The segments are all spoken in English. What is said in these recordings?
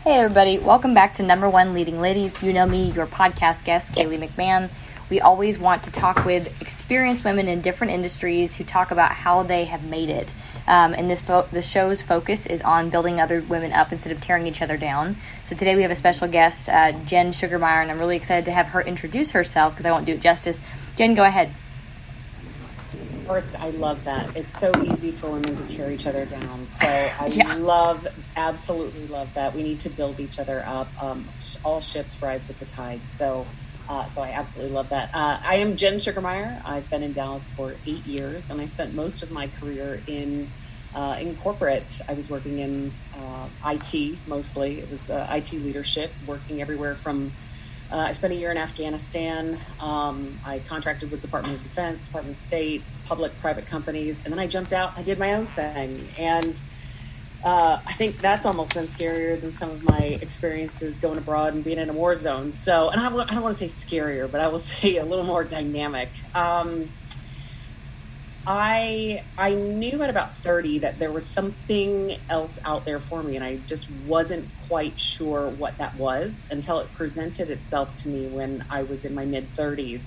Hey everybody, welcome back to Number One Leading Ladies. You know me, your podcast guest, Kaylee McMahon. We always want to talk with experienced women in different industries who talk about how they have made it. And the show's focus is on building other women up instead of tearing each other down. So today we have a special guest, Jen Sugermeyer, and I'm really excited to have her introduce herself because I won't do it justice. Jen, go ahead. First, I love that. It's so easy for women to tear each other down. So absolutely love that. We need to build each other up. All ships rise with the tide. So I absolutely love that. I am Jen Sugermeyer. I've been in Dallas for 8 years, and I spent most of my career in corporate. I was working in IT mostly. It was IT leadership, working everywhere from I spent a year in Afghanistan. I contracted with Department of Defense, Department of State, public, private companies, and then I jumped out. I did my own thing, and I think that's almost been scarier than some of my experiences going abroad and being in a war zone. So, and I don't want to say scarier, but I will say a little more dynamic. I knew at about 30 that there was something else out there for me, and I just wasn't quite sure what that was until it presented itself to me when I was in my mid-30s.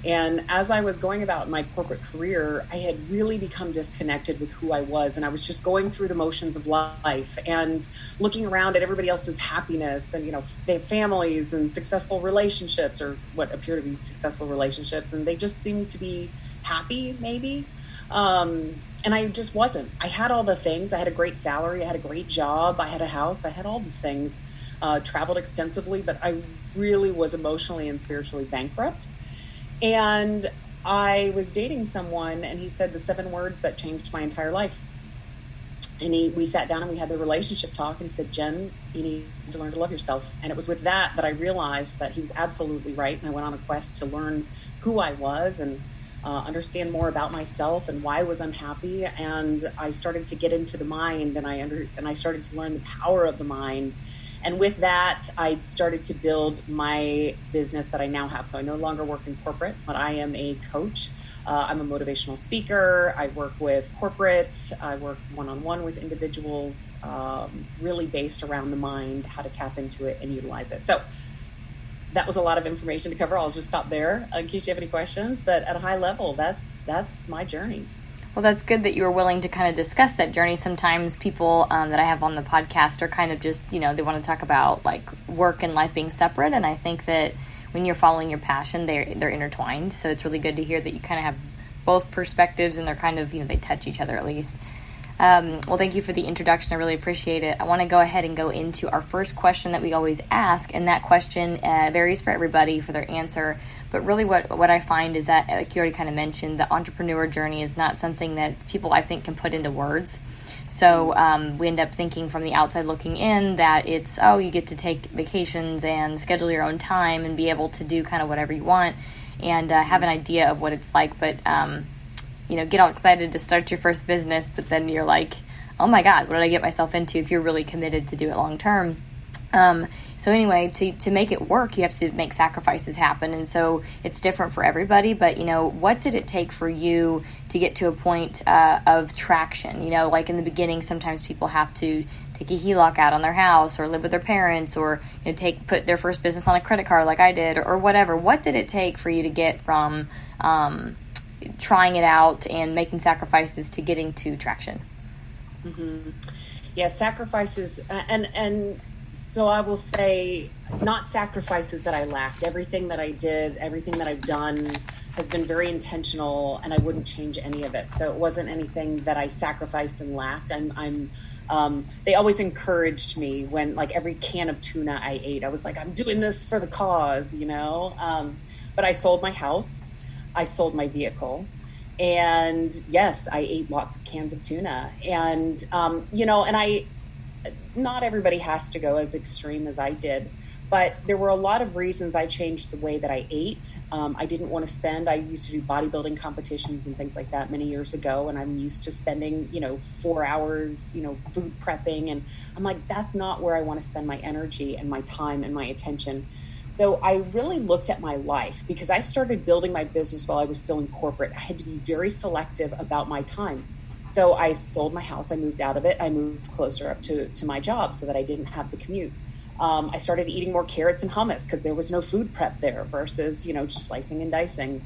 And as I was going about my corporate career, I had really become disconnected with who I was, and I was just going through the motions of life and looking around at everybody else's happiness and, they have families and successful relationships, or what appear to be successful relationships, and they just seemed to be happy, maybe. And I just wasn't. I had all the things. I had a great salary. I had a great job. I had a house. I had all the things. Traveled extensively, but I really was emotionally and spiritually bankrupt. And I was dating someone, and he said the 7 words that changed my entire life. And we sat down and we had the relationship talk, and he said, Jen, you need to learn to love yourself. And it was with that I realized that he was absolutely right. And I went on a quest to learn who I was and understand more about myself and why I was unhappy. And I started to get into the mind, and I started to learn the power of the mind. And with that, I started to build my business that I now have. So I no longer work in corporate, but I am a coach. I'm a motivational speaker. I work with corporates. I work one-on-one with individuals, really based around the mind, how to tap into it and utilize it. So that was a lot of information to cover. I'll just stop there in case you have any questions. But at a high level, that's my journey. Well, that's good that you were willing to kind of discuss that journey. Sometimes people that I have on the podcast are kind of just, they want to talk about like work and life being separate. And I think that when you're following your passion, they're intertwined. So it's really good to hear that you kind of have both perspectives, and they're kind of, they touch each other at least. Well, thank you for the introduction. I really appreciate it. I want to go ahead and go into our first question that we always ask, and that question varies for everybody for their answer. But really what I find is that, like you already kind of mentioned, the entrepreneur journey is not something that people, I think, can put into words. So we end up thinking from the outside looking in that it's, you get to take vacations and schedule your own time and be able to do kind of whatever you want and have an idea of what it's like. But get all excited to start your first business, but then you're like, oh my God, what did I get myself into if you're really committed to do it long term? So anyway, to make it work, you have to make sacrifices happen. And so it's different for everybody, but what did it take for you to get to a point of traction? Like in the beginning, sometimes people have to take a HELOC out on their house or live with their parents or put their first business on a credit card like I did or whatever. What did it take for you to get from trying it out and making sacrifices to getting to traction? Mm-hmm. Yeah, sacrifices. And so I will say not sacrifices that I lacked. Everything that I did, everything that I've done has been very intentional, and I wouldn't change any of it. So it wasn't anything that I sacrificed and lacked. They always encouraged me when, like, every can of tuna I ate, I was like, I'm doing this for the cause, but I sold my house. I sold my vehicle. And yes, I ate lots of cans of tuna. And, not everybody has to go as extreme as I did, but there were a lot of reasons I changed the way that I ate. I didn't want to spend. I used to do bodybuilding competitions and things like that many years ago, and I'm used to spending, 4 hours, food prepping. And I'm like, that's not where I want to spend my energy and my time and my attention. So I really looked at my life because I started building my business while I was still in corporate. I had to be very selective about my time. So I sold my house. I moved out of it. I moved closer up to my job so that I didn't have the commute. I started eating more carrots and hummus because there was no food prep there versus, just slicing and dicing.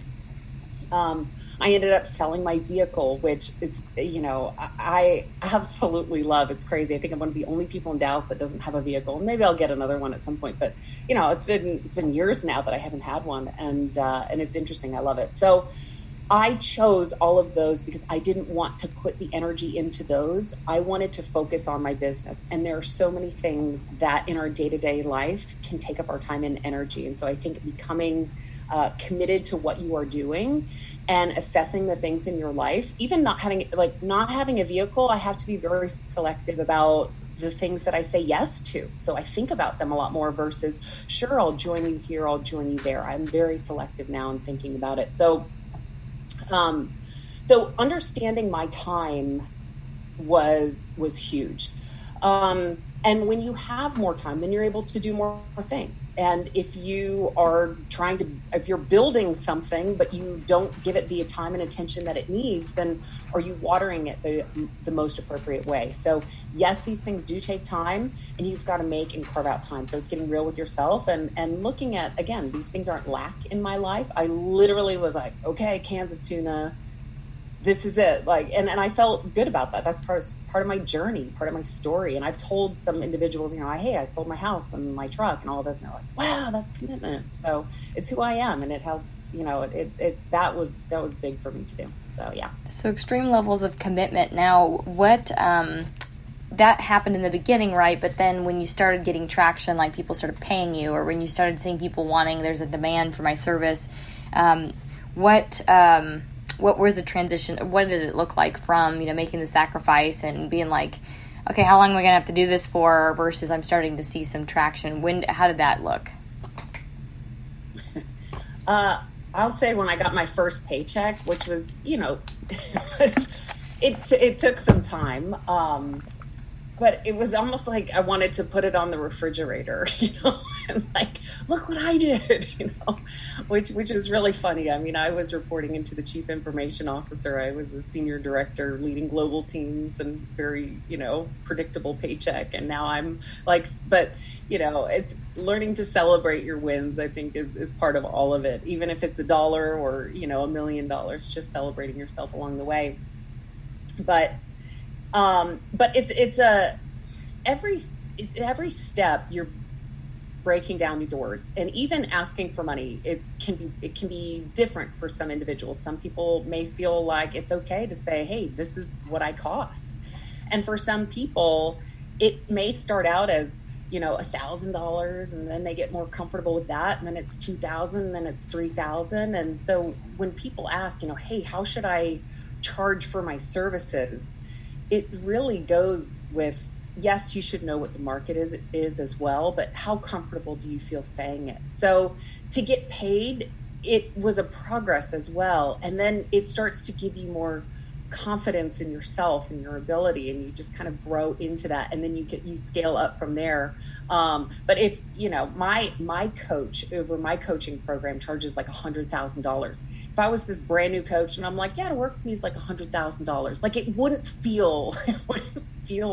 I ended up selling my vehicle, which I absolutely love. It's crazy. I think I'm one of the only people in Dallas that doesn't have a vehicle. Maybe I'll get another one at some point, but it's been years now that I haven't had one, and it's interesting. I love it. So I chose all of those because I didn't want to put the energy into those. I wanted to focus on my business. And there are so many things that in our day-to-day life can take up our time and energy. And so I think becoming committed to what you are doing and assessing the things in your life, even not having a vehicle, I have to be very selective about the things that I say yes to. So I think about them a lot more versus, sure, I'll join you here, I'll join you there. I'm very selective now in thinking about it. So understanding my time was huge. And when you have more time, then you're able to do more things. And if you are if you're building something, but you don't give it the time and attention that it needs, then are you watering it the most appropriate way? So yes, these things do take time, and you've got to make and carve out time. So it's getting real with yourself and looking at, again, these things aren't lack in my life. I literally was like, okay, cans of tuna, this is it. And I felt good about that. That's part of my journey, part of my story. And I've told some individuals, hey, I sold my house and my truck and all this. And they're like, wow, that's commitment. So it's who I am. And it helps, that was big for me to do. So, yeah. So extreme levels of commitment. Now, what, that happened in the beginning, right? But then when you started getting traction, like people started paying you, or when you started seeing people there's a demand for my service, what was the transition? What did it look like from, making the sacrifice and being like, okay, how long am I going to have to do this for versus I'm starting to see some traction? How did that look? I'll say when I got my first paycheck, which was, it took some time. But it was almost like I wanted to put it on the refrigerator, and like, look what I did, which is really funny. I mean, I was reporting into the chief information officer. I was a senior director leading global teams and very, predictable paycheck. And now I'm like, but, it's learning to celebrate your wins, I think is part of all of it. Even if it's $1 or, $1 million, just celebrating yourself along the way. But it's every step you're breaking down new doors, and even asking for money. It can be different for some individuals. Some people may feel like it's okay to say, hey, this is what I cost. And for some people, it may start out as, $1,000, and then they get more comfortable with that. And then it's $2,000, and then it's $3,000. And so when people ask, hey, how should I charge for my services? It really goes with, yes, you should know what the market is as well, but how comfortable do you feel saying it? So to get paid, it was a progress as well. And then it starts to give you more confidence in yourself and your ability, and you just kind of grow into that. And then you scale up from there. But if, my coach over my coaching program charges like $100,000. If I was this brand new coach and I'm like, yeah, to work with me is like $100,000, like it wouldn't feel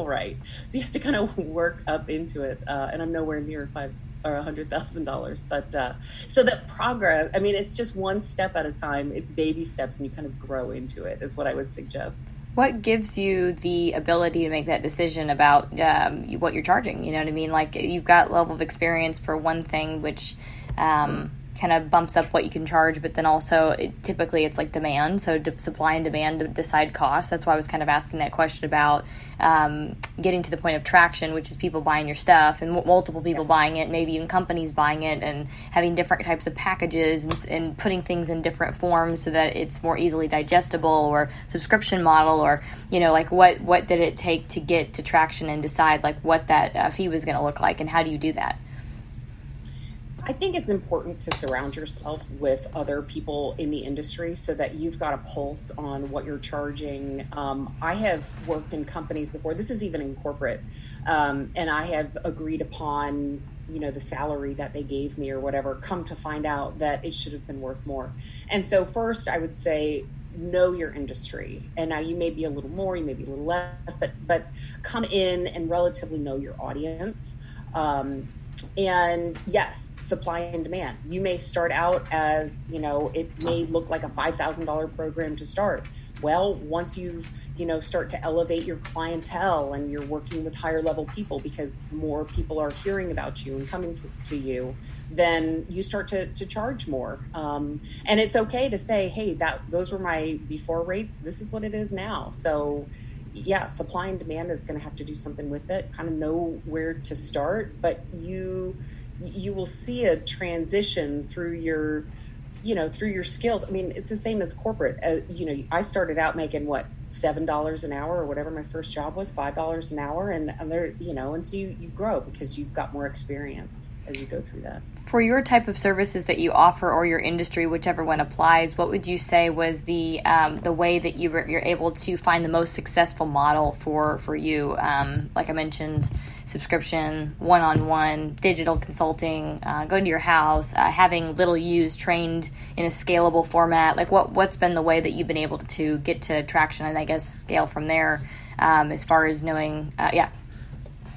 right. So you have to kind of work up into it. And I'm nowhere near $100,000, but so that progress, I mean, it's just one step at a time. It's baby steps, and you kind of grow into it is what I would suggest. What gives you the ability to make that decision about what you're charging? You know what I mean? Like, you've got level of experience for one thing, which kind of bumps up what you can charge, but then also typically it's like demand. So supply and demand to decide cost. That's why I was kind of asking that question about getting to the point of traction, which is people buying your stuff and multiple people buying it, maybe even companies buying it, and having different types of packages and putting things in different forms so that it's more easily digestible, or subscription model, or, like what did it take to get to traction and decide like what that fee was going to look like, and how do you do that? I think it's important to surround yourself with other people in the industry so that you've got a pulse on what you're charging. I have worked in companies before, this is even in corporate, and I have agreed upon, the salary that they gave me or whatever, come to find out that it should have been worth more. And so first I would say, know your industry. And now you may be a little more, you may be a little less, but come in and relatively know your audience. And yes, supply and demand. You may start out as, it may look like a $5,000 program to start. Well, once you start to elevate your clientele and you're working with higher level people because more people are hearing about you and coming to you, then you start to charge more. And it's okay to say, hey, those were my before rates. This is what it is now. So yeah, supply and demand is going to have to do something with it, kind of know where to start, but you will see a transition through your skills. I mean, it's the same as corporate. I started out making $7 an hour or whatever my first job was, $5 an hour. And there, and so you grow because you've got more experience as you go through that. For your type of services that you offer or your industry, whichever one applies, what would you say was the way that you're able to find the most successful model for you? Like I mentioned, subscription, one-on-one, digital consulting, going to your house, having little U's trained in a scalable format. Like what's been the way that you've been able to get to traction and I guess scale from there as far as knowing, Yeah.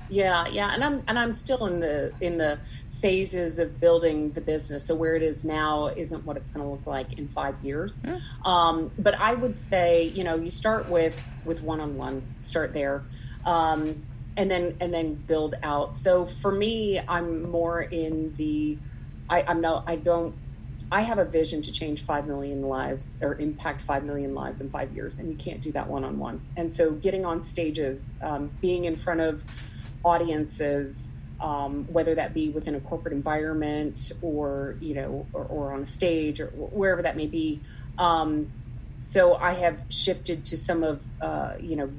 And I'm still in the phases of building the business. So where it is now isn't what it's going to look like in 5 years. But I would say, you start with one-on-one, start there. And then build out. So for me, I'm more in I have a vision to change 5 million lives or impact 5 million lives in 5 years. And you can't do that one-on-one. And so getting on stages, being in front of audiences, whether that be within a corporate environment or on a stage or wherever that may be. So I have shifted to some of,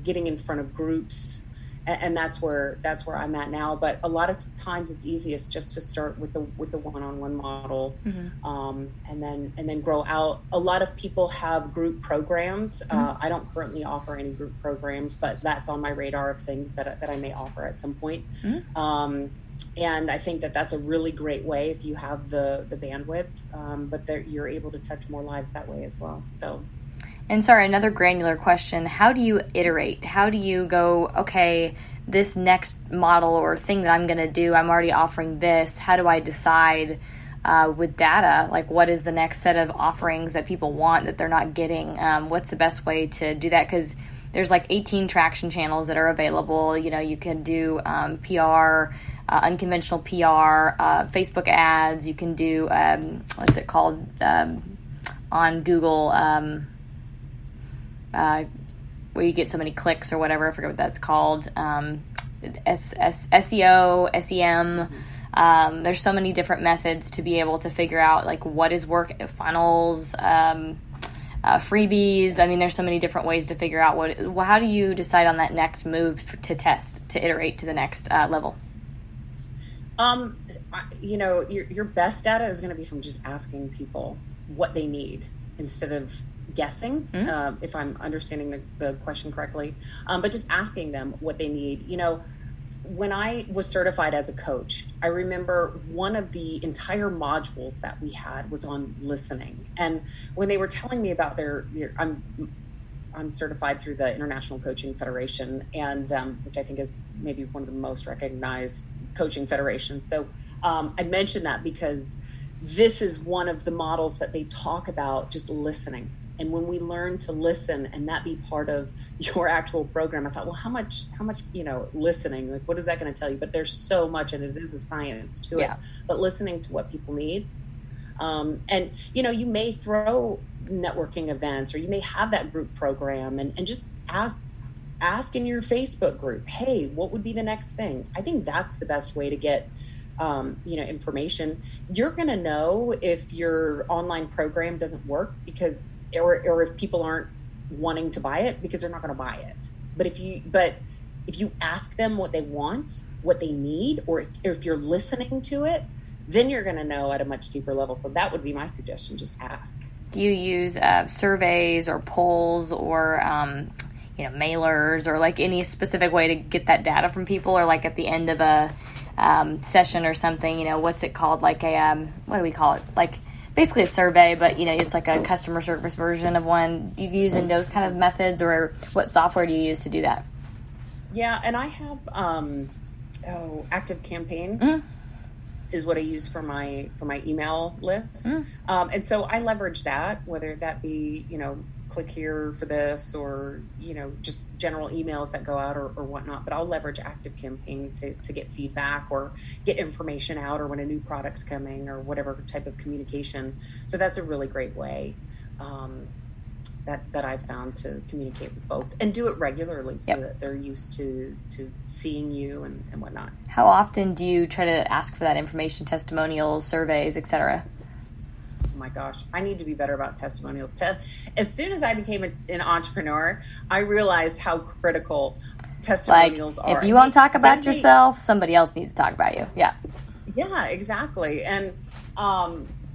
getting in front of groups, and that's where I'm at now. But a lot of times it's easiest just to start with the one-on-one model, and then grow out. A lot of people have group programs. I don't currently offer any group programs, but that's on my radar of things that I may offer at some point. And I think that's a really great way if you have the bandwidth, but you're able to touch more lives that way as well. So. And sorry, another granular question. How do you iterate? How do you go, okay, this next model or thing that I'm going to do, I'm already offering this. How do I decide with data, like what is the next set of offerings that people want that they're not getting? What's the best way to do that? Because there's 18 traction channels that are available. You can do PR, unconventional PR, Facebook ads. You can do, what's it called, on Google, where you get so many clicks or whatever. I forget what that's called. SEO, SEM. There's so many different methods to be able to figure out what is work, funnels, freebies. I mean, there's so many different ways to figure out how do you decide on that next move to test, to iterate to the next level? Your best data is going to be from just asking people what they need instead of guessing, if I'm understanding the question correctly, but just asking them what they need. When I was certified as a coach, I remember one of the entire modules that we had was on listening. And when they were telling me about I'm certified through the International Coaching Federation, and which I think is maybe one of the most recognized coaching federations. So I mentioned that because this is one of the models that they talk about, just listening. And when we learn to listen and that be part of your actual program, I thought, well, how much, listening, what is that going to tell you? But there's so much, and it is a science to it, but listening to what people need. And, you may throw networking events, or you may have that group program and just ask in your Facebook group, hey, what would be the next thing? I think that's the best way to get information. You're going to know if your online program doesn't work or if people aren't wanting to buy it because they're not going to buy it. But if you ask them what they want, what they need, or if you're listening to it, then you're going to know at a much deeper level. So that would be my suggestion. Just ask. Do you use surveys or polls or mailers or any specific way to get that data from people, or at the end of a session or something? What's it called? What do we call it? basically a survey, but it's like a customer service version of one you've used in those kind of methods, or what software do you use to do that? Yeah, and I have Active Campaign is what I use for my email list, and so I leverage that, whether that be click here for this, or just general emails that go out or whatnot. But I'll leverage Active Campaign to get feedback or get information out, or when a new product's coming, or whatever type of communication. So that's a really great way that I've found to communicate with folks, and do it regularly, so that they're used to seeing you and whatnot. How often do you try to ask for that information, testimonials, surveys, etc.? Oh my gosh, I need to be better about testimonials. As soon as I became an entrepreneur, I realized how critical testimonials are. If you won't talk about yourself, somebody else needs to talk about you. Yeah. Yeah, exactly. And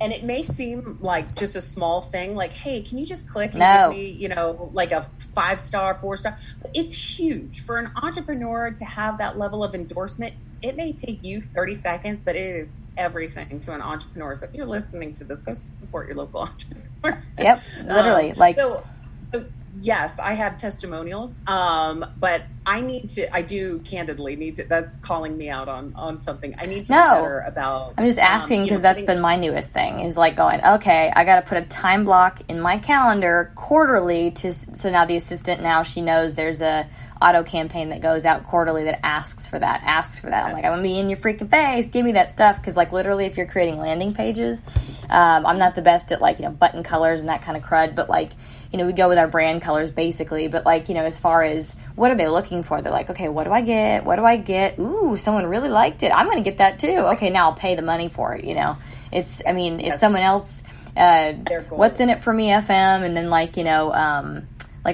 it may seem like just a small thing, like, hey, can you just click and give me, like a 5-star, 4-star? But it's huge for an entrepreneur to have that level of endorsement. It may take you 30 seconds, but it is everything to an entrepreneur. So if you're listening to this, go support your local entrepreneur. Yep, literally. So yes, I have testimonials, but I do candidly need to, that's calling me out on something. I need to be better about. I'm just asking because that's been my newest thing, is like going, okay, I got to put a time block in my calendar quarterly so now the assistant, she knows there's a auto campaign that goes out quarterly that asks for that. Yes. I'm like, I'm going to be in your freaking face. Give me that stuff. Because literally, if you're creating landing pages, I'm not the best at button colors and that kind of crud, but we go with our brand colors basically, but as far as what are they looking for, they're like, okay, what do I get? Ooh, someone really liked it. I'm going to get that too. Okay, now I'll pay the money for it. If someone else, what's in it for me, FM, and then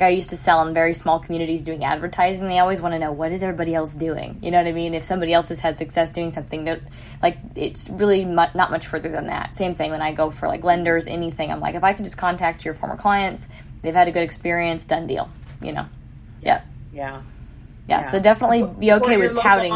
I used to sell in very small communities doing advertising. They always want to know, what is everybody else doing? You know what I mean? If somebody else has had success doing something, it's really not much further than that. Same thing when I go for lenders, anything. I'm like, if I can just contact your former clients, they've had a good experience, done deal. Yeah. So definitely be okay with touting.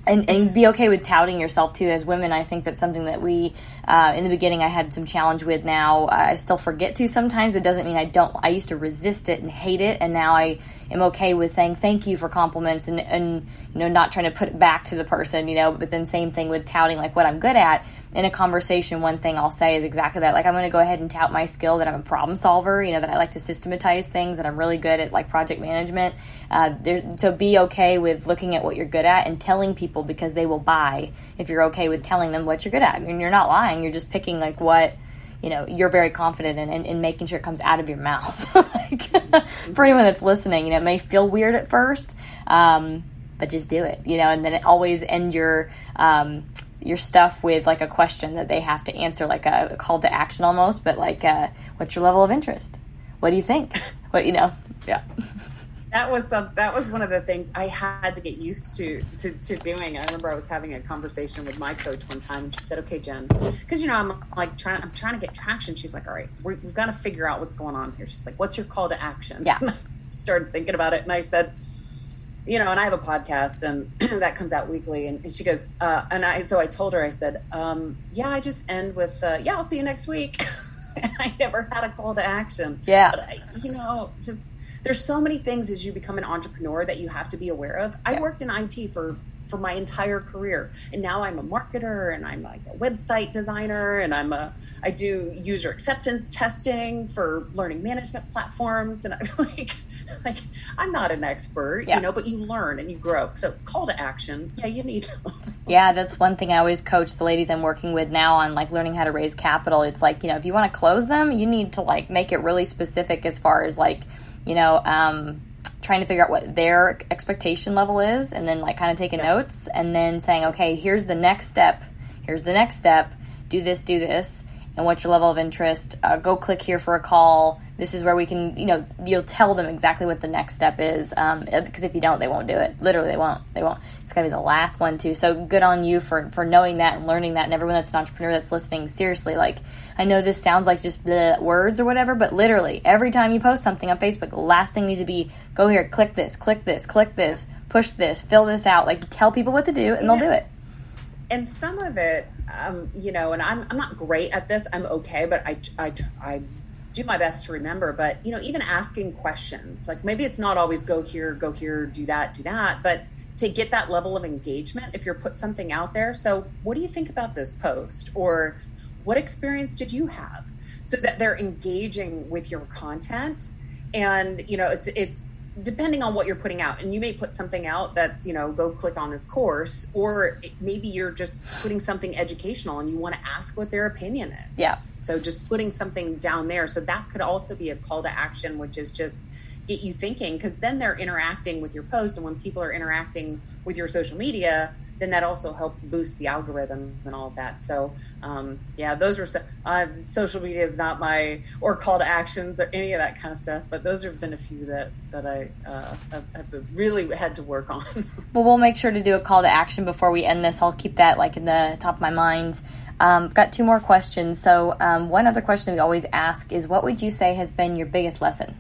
And be okay with touting yourself too. As women, I think that's something that we, in the beginning, I had some challenge with. Now I still forget to sometimes. It doesn't mean I don't. I used to resist it and hate it, and now I am okay with saying thank you for compliments and not trying to put it back to the person. But then same thing with touting what I'm good at. In a conversation, one thing I'll say is exactly that. I'm going to go ahead and tout my skill that I'm a problem solver. That I like to systematize things. That I'm really good at project management. So be okay with looking at what you're good at and telling people, because they will buy if you're okay with telling them what you're good at. I mean, you're not lying. You're just picking what you're very confident in and making sure it comes out of your mouth. For anyone that's listening, it may feel weird at first, but just do it. And then always end your stuff with a question that they have to answer, a call to action almost, but what's your level of interest? What do you think? Yeah. That was one of the things I had to get used to doing. I remember I was having a conversation with my coach one time, and she said, "Okay, Jen," because I'm trying to get traction. She's like, "All right, we've got to figure out what's going on here." She's like, "What's your call to action?" Yeah. And I started thinking about it, and I said, and I have a podcast, and that comes out weekly. And she goes, so I told her, I said, I just end with, I'll see you next week. And I never had a call to action. Yeah. But there's so many things as you become an entrepreneur that you have to be aware of. I worked in IT for my entire career, and now I'm a marketer, and I'm a website designer, and I do user acceptance testing for learning management platforms, and I'm I'm not an expert, but you learn and you grow. So call to action, you need them. Yeah, that's one thing I always coach the ladies I'm working with now on learning how to raise capital. It's if you want to close them, you need to make it really specific as far as trying to figure out what their expectation level is, and then kind of taking notes, and then saying, okay, here's the next step, do this, and what's your level of interest, go click here for a call, this is where we can, you'll tell them exactly what the next step is, because if you don't, they won't do it. Literally, they won't. It's got to be the last one too. So good on you for knowing that and learning that, and everyone that's an entrepreneur that's listening, seriously, I know this sounds like just words or whatever, but literally, every time you post something on Facebook, the last thing needs to be, go here, click this, push this, fill this out, tell people what to do, and they'll do it. And some of it, and I'm not great at this. I'm okay, but I do my best to remember. But, even asking questions, like maybe it's not always go here, do that. But to get that level of engagement, if you're put something out there. So what do you think about this post? Or what experience did you have? So that they're engaging with your content. And, it's depending on what you're putting out. And you may put something out that's, go click on this course, or maybe you're just putting something educational and you want to ask what their opinion is. Yeah. So just putting something down there. So that could also be a call to action, which is just get you thinking, because then they're interacting with your post. And when people are interacting with your social media, then that also helps boost the algorithm and all of that. So, those were social media is not my or call to actions or any of that kind of stuff. But those have been a few that I have really had to work on. Well, we'll make sure to do a call to action before we end this. I'll keep that like in the top of my mind. Got two more questions. So one other question we always ask is, what would you say has been your biggest lesson?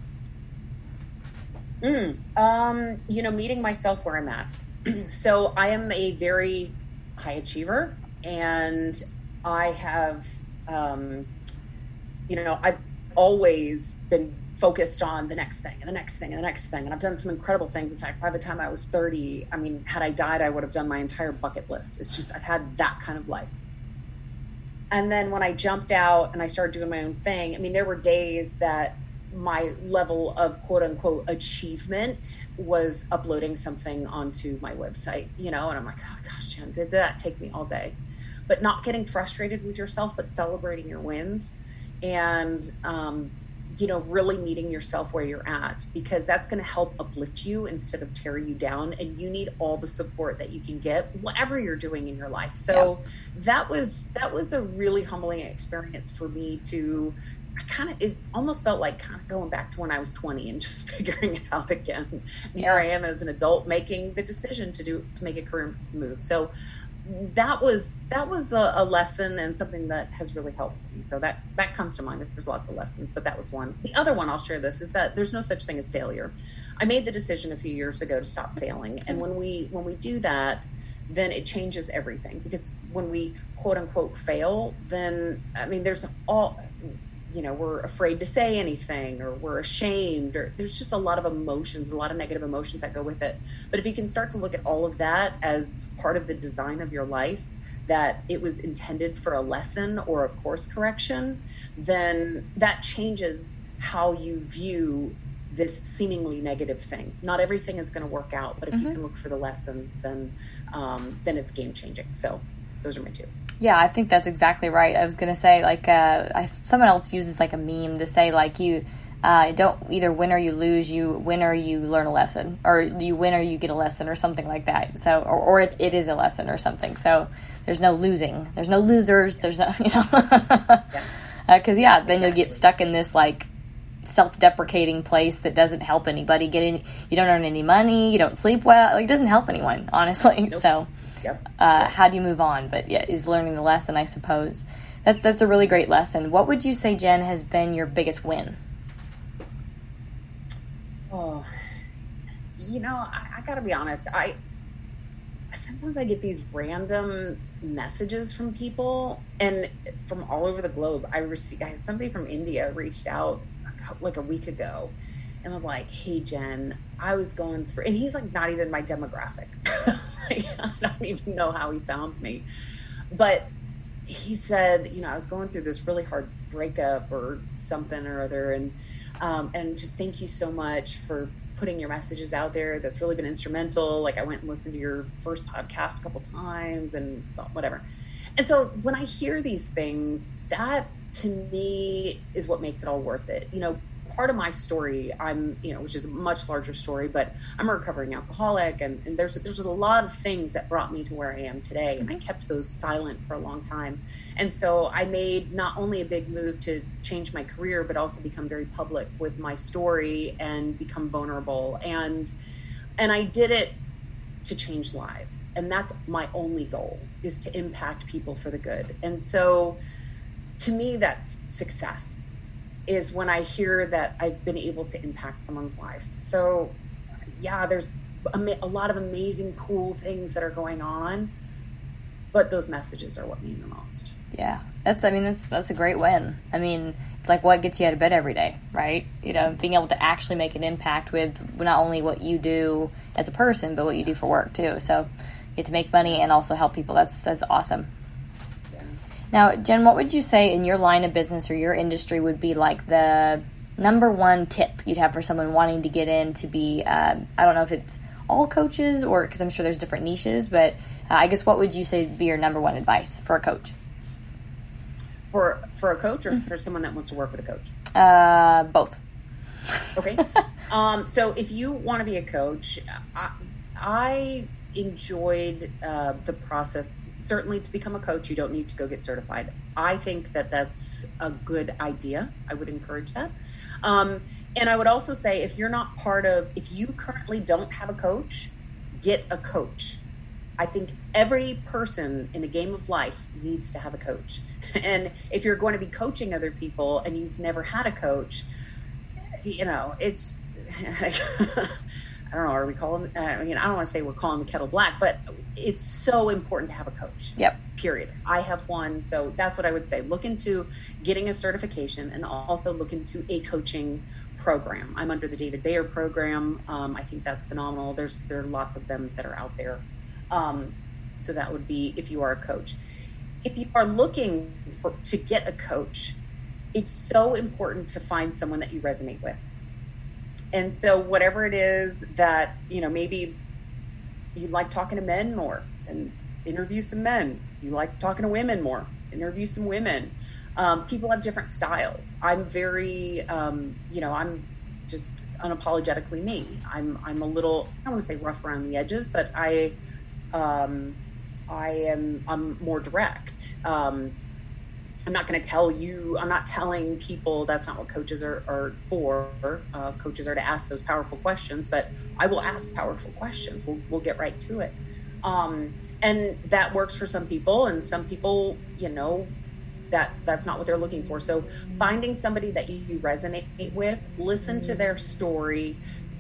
Meeting myself where I'm at. So I am a very high achiever, and I have, I've always been focused on the next thing and the next thing and the next thing. And I've done some incredible things. In fact, by the time I was 30, had I died, I would have done my entire bucket list. It's just, I've had that kind of life. And then when I jumped out and I started doing my own thing, there were days that my level of quote unquote achievement was uploading something onto my website, and I'm like, oh gosh, Jen, did that take me all day? But not getting frustrated with yourself, but celebrating your wins and, really meeting yourself where you're at, because that's going to help uplift you instead of tear you down. And you need all the support that you can get, whatever you're doing in your life. So that was a really humbling experience for me to, it almost felt like kind of going back to when I was 20 and just figuring it out again. And here I am as an adult making the decision to make a career move. So that was a lesson and something that has really helped me. So that comes to mind. There's lots of lessons, but that was one. The other one, I'll share this, is that there's no such thing as failure. I made the decision a few years ago to stop failing. And when we do that, then it changes everything. Because when we quote unquote fail, then, there's we're afraid to say anything, or we're ashamed, or there's just a lot of emotions, a lot of negative emotions that go with it. But if you can start to look at all of that as part of the design of your life, that it was intended for a lesson or a course correction, then that changes how you view this seemingly negative thing. Not everything is going to work out, but if you can look for the lessons, then it's game changing. So those are my two. Yeah, I think that's exactly right. I was going to say, someone else uses like a meme to say, like, you don't either win or you lose, you win or you learn a lesson, or you win or you get a lesson, or something like that. So, or it is a lesson or something. So there's no losing. There's no losers. There's no, because then you'll get stuck in this like self-deprecating place that doesn't help anybody. You don't earn any money. You don't sleep well. It doesn't help anyone, honestly. Nope. So. Yep. How do you move on? But is learning the lesson, I suppose. That's a really great lesson. What would you say, Jen, has been your biggest win? Oh, I gotta be honest. Sometimes I get these random messages from people, and from all over the globe. Somebody from India reached out like a week ago and was like, hey Jen, I was going through, and he's like not even my demographic. I don't even know how he found me, but he said, I was going through this really hard breakup or something or other, and just thank you so much for putting your messages out there. That's really been instrumental. Like, I went and listened to your first podcast a couple times and whatever. And so when I hear these things, that to me is what makes it all worth it. Part of my story, which is a much larger story, but I'm a recovering alcoholic, and there's a lot of things that brought me to where I am today, and I kept those silent for a long time. And so I made not only a big move to change my career, but also become very public with my story and become vulnerable. And I did it to change lives. And that's my only goal, is to impact people for the good. And so to me, that's success, is when I hear that I've been able to impact someone's life. So there's a lot of amazing, cool things that are going on, but those messages are what mean the most. Yeah, that's a great win. I mean, it's like what gets you out of bed every day, right? You know, being able to actually make an impact with not only what you do as a person, but what you do for work too. So you get to make money and also help people. That's awesome. Yeah. Now, Jen, what would you say in your line of business or your industry would be like the number one tip you'd have for someone wanting to get in to be, I don't know if it's all coaches or, because I'm sure there's different niches, but I guess what would you say would be your number one advice for a coach? For a coach or for someone that wants to work with a coach? Both. Okay. So if you want to be a coach, I enjoyed the process. Certainly to become a coach, you don't need to go get certified. I think that that's a good idea. I would encourage that. And I would also say if you currently don't have a coach, get a coach. I think every person in the game of life needs to have a coach. And if you're going to be coaching other people and you've never had a coach, you know, it's, I don't know, are we calling, I don't want to say we're calling the kettle black, but it's so important to have a coach. Yep. Period. I have one. So that's what I would say. Look into getting a certification and also look into a coaching program. I'm under the David Bayer program. I think that's phenomenal. There are lots of them that are out there. So that would be if you are a coach. If you are looking to get a coach, it's so important to find someone that you resonate with. And so whatever it is that, you know, maybe you like talking to men more and interview some men. You like talking to women more, interview some women. People have different styles. I'm very, I'm just unapologetically me. I'm a little, I don't want to say rough around the edges, but I'm more direct. I'm not going to tell you, I'm not telling people that's not what coaches are for. Coaches are to ask those powerful questions, but I will ask powerful questions. We'll get right to it. And that works for some people, and some people, you know, that's not what they're looking for. So finding somebody that you resonate with, listen to their story.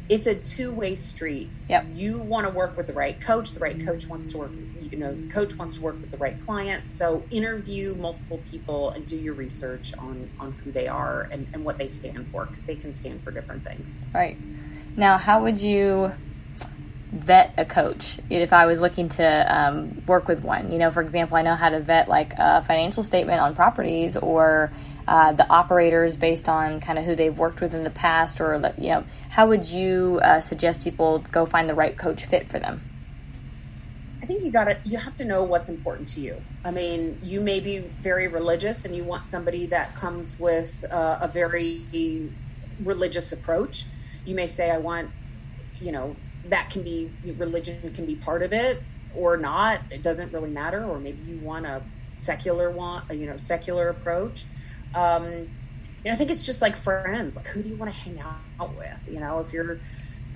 It's a two-way street. Yep. You want to work with the right coach. The right coach wants to work, the coach wants to work with the right client. So interview multiple people and do your research on who they are and what they stand for, because they can stand for different things. Right. Now, how would you vet a coach if I was looking to work with one? You know, for example, I know how to vet like a financial statement on properties or the operators based on kind of who they've worked with in the past, or, you know, how would you suggest people go find the right coach fit for them? I think you have to know what's important to you. I mean, you may be very religious and you want somebody that comes with a very religious approach. You may say, I want, you know, that can be, religion can be part of it or not. It doesn't really matter. Or maybe you want a secular approach. I think it's just like friends. Like, who do you want to hang out with? You know, if you're a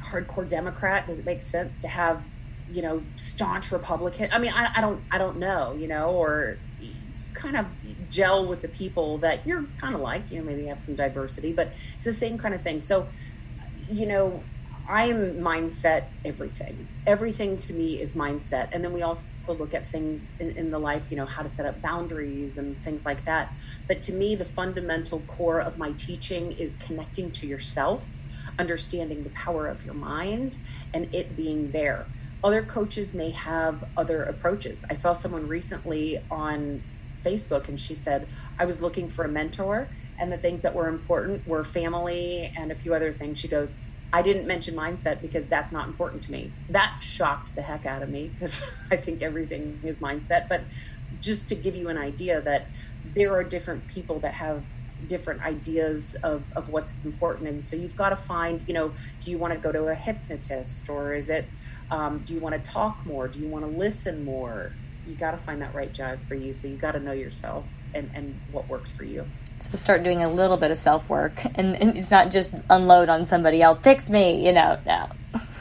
hardcore Democrat, does it make sense to have, you know, staunch Republican? I mean, I don't know, you know, or kind of gel with the people that you're kind of like, you know, maybe have some diversity, but it's the same kind of thing. So, you know, I am mindset everything. Everything to me is mindset. And then we also look at things in the life, you know, how to set up boundaries and things like that. But to me, the fundamental core of my teaching is connecting to yourself, understanding the power of your mind, and it being there. Other coaches may have other approaches. I saw someone recently on Facebook and she said, I was looking for a mentor and the things that were important were family and a few other things. She goes, I didn't mention mindset because that's not important to me. That shocked the heck out of me because I think everything is mindset. But just to give you an idea that there are different people that have different ideas of what's important. And so you've got to find, you know, do you want to go to a hypnotist, or is it, do you want to talk more? Do you want to listen more? You got to find that right jive for you. So you got to know yourself and what works for you. So start doing a little bit of self-work, and it's not just unload on somebody else. Fix me, you know, no.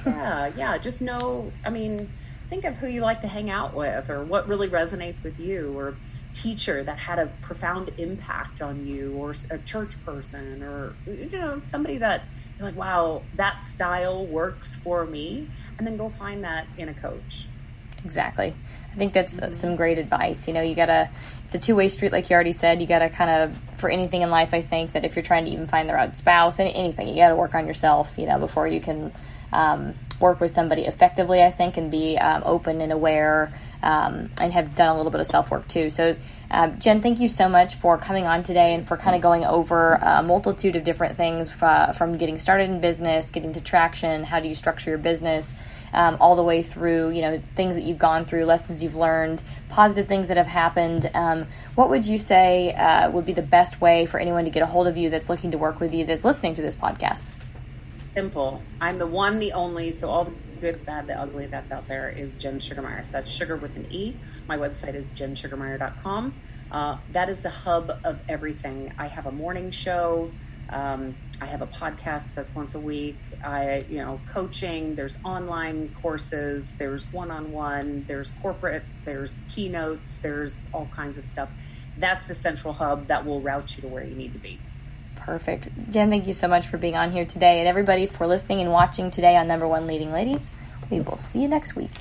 Yeah. Just know, I mean, think of who you like to hang out with or what really resonates with you, or teacher that had a profound impact on you, or a church person, or, you know, somebody that you're like, wow, that style works for me. And then go find that in a coach. Exactly. I think that's some great advice. You gotta, it's a two-way street, like you already said. You gotta kind of, for anything in life, I think that if you're trying to even find the right spouse, anything, you gotta work on yourself, before you can work with somebody effectively, I think, and be open and aware, and have done a little bit of self-work too. So, Jen, thank you so much for coming on today and for kind of going over a multitude of different things from getting started in business, getting to traction, how do you structure your business, all the way through, things that you've gone through, lessons you've learned, positive things that have happened. What would you say would be the best way for anyone to get a hold of you that's looking to work with you, that's listening to this podcast? Simple. I'm the one, the only, so all the good, bad, the ugly that's out there is Jen Sugermeyer. So that's sugar with an E. My website is jensugermeyer.com. That is the hub of everything. I have a morning show. I have a podcast that's once a week. Coaching, there's online courses, there's one-on-one, there's corporate, there's keynotes, there's all kinds of stuff. That's the central hub that will route you to where you need to be. Perfect. Jen, thank you so much for being on here today. And everybody for listening and watching today on Number One Leading Ladies. We will see you next week.